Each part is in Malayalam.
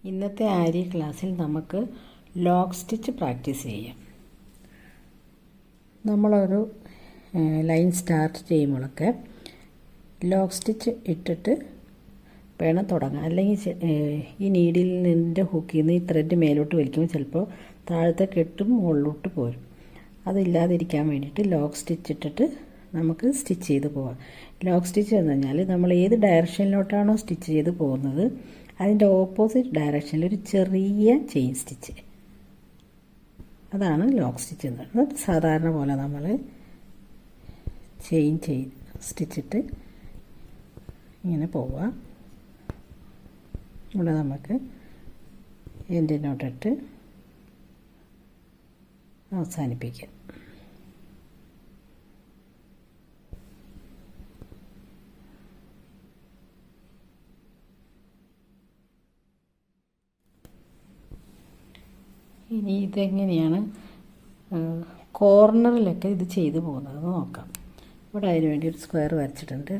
ഇന്നത്തെ ആരി ക്ലാസ്സിൽ നമുക്ക് ലോക്ക് സ്റ്റിച്ച് പ്രാക്ടീസ് ചെയ്യാം. നമ്മളൊരു ലൈൻ സ്റ്റാർട്ട് ചെയ്യുമ്പോഴൊക്കെ ലോക്ക് സ്റ്റിച്ച് ഇട്ടിട്ട് വേണം തുടങ്ങാൻ. അല്ലെങ്കിൽ ഈ നീഡിൽ നിന്നിൻ്റെ ഹുക്കിൽ നിന്ന് ഈ ത്രെഡ് മേലോട്ട് വലിക്കുമ്പോൾ ചിലപ്പോൾ താഴത്തെ കെട്ടും മുകളിലോട്ട് പോരും. അതില്ലാതിരിക്കാൻ വേണ്ടിയിട്ട് ലോക്ക് സ്റ്റിച്ച് ഇട്ടിട്ട് നമുക്ക് സ്റ്റിച്ച് ചെയ്ത് പോകാം. ലോക്ക് സ്റ്റിച്ച് എന്ന് പറഞ്ഞാൽ നമ്മൾ ഏത് ഡയറക്ഷനിലോട്ടാണോ സ്റ്റിച്ച് ചെയ്ത് പോകുന്നത് അതിൻ്റെ ഓപ്പോസിറ്റ് ഡയറക്ഷനിൽ ഒരു ചെറിയ ചെയിൻ സ്റ്റിച്ച്, അതാണ് ലോക്ക് സ്റ്റിച്ച് എന്ന് പറയുന്നത്. സാധാരണ പോലെ നമ്മൾ ചെയിൻ സ്റ്റിച്ചിട്ട് ഇങ്ങനെ പോവുക. ഇവിടെ നമുക്ക് എൻഡിനോട്ടിട്ട് അവസാനിപ്പിക്കാം. ഇനി ഇതെങ്ങനെയാണ് കോർണറിലൊക്കെ ഇത് ചെയ്തു പോകുന്നതെന്ന് നോക്കാം. ഇവിടെ അതിന് വേണ്ടി ഒരു സ്ക്വയർ വരച്ചിട്ടുണ്ട്.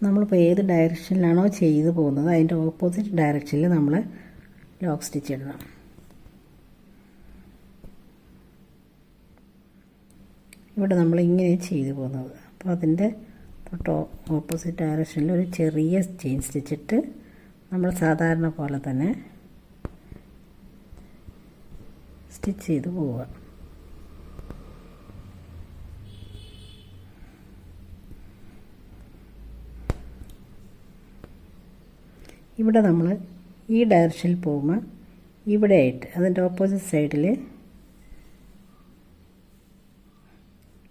നമ്മളിപ്പോൾ ഏത് ഡയറക്ഷനിലാണോ ചെയ്തു പോകുന്നത് അതിൻ്റെ ഓപ്പോസിറ്റ് ഡയറക്ഷനിൽ നമ്മൾ ലോക്ക് സ്റ്റിച്ച് ഇടണം. ഇവിടെ നമ്മൾ ഇങ്ങനെ ചെയ്തു പോകുന്നത്. അപ്പോൾ അതിൻ്റെ തൊട്ട് ഓപ്പോസിറ്റ് ഡയറക്ഷനിൽ ഒരു ചെറിയ ചെയിൻ സ്റ്റിച്ചിട്ട് നമ്മൾ സാധാരണ പോലെ തന്നെ സ്റ്റിച്ച് ചെയ്ത് പോവുക. ഇവിടെ നമ്മൾ ഈ ഡയറക്ഷനിൽ പോകുമ്പോൾ ഇവിടെ ആയിട്ട് അതിൻ്റെ ഓപ്പോസിറ്റ് സൈഡിൽ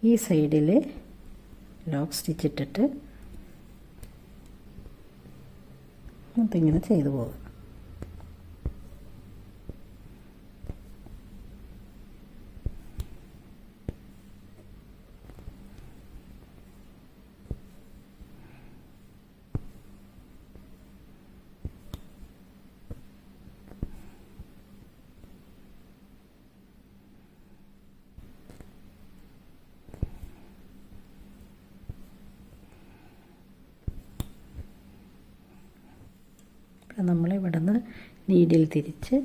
ഈ സൈഡിൽ ലോക്ക് സ്റ്റിച്ച് ഇട്ടിട്ട് ഇങ്ങനെ ചെയ്തു പോകുക. നമ്മൾ ഇവിടെ നിന്ന് നീഡിൽ തിരിച്ച്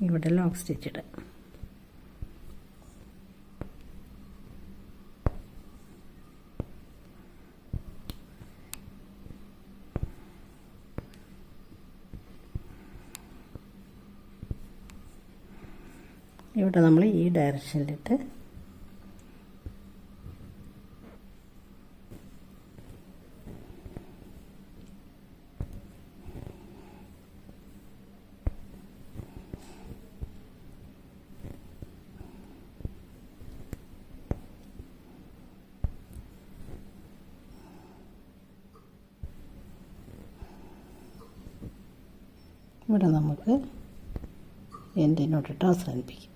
ഇവിടെ ലോക്ക് സ്റ്റിച്ച് ഇടുക. ഇവിടെ നമ്മൾ ഈ ഡയറക്ഷനിലിട്ട് ഇവിടെ നമുക്ക് എൻഡിനോട്ടിട്ട് അവസാനിപ്പിക്കും.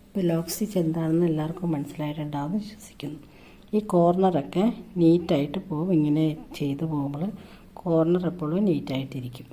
ഇപ്പോൾ ലോക്ക് സ്റ്റിച്ച് എന്താണെന്ന് എല്ലാവർക്കും മനസ്സിലായിട്ടുണ്ടാവുമെന്ന് വിശ്വസിക്കുന്നു. ഈ കോർണറൊക്കെ നീറ്റായിട്ട് പോകും. ഇങ്ങനെ ചെയ്ത് പോകുമ്പോൾ കോർണർ എപ്പോഴും നീറ്റായിട്ടിരിക്കും.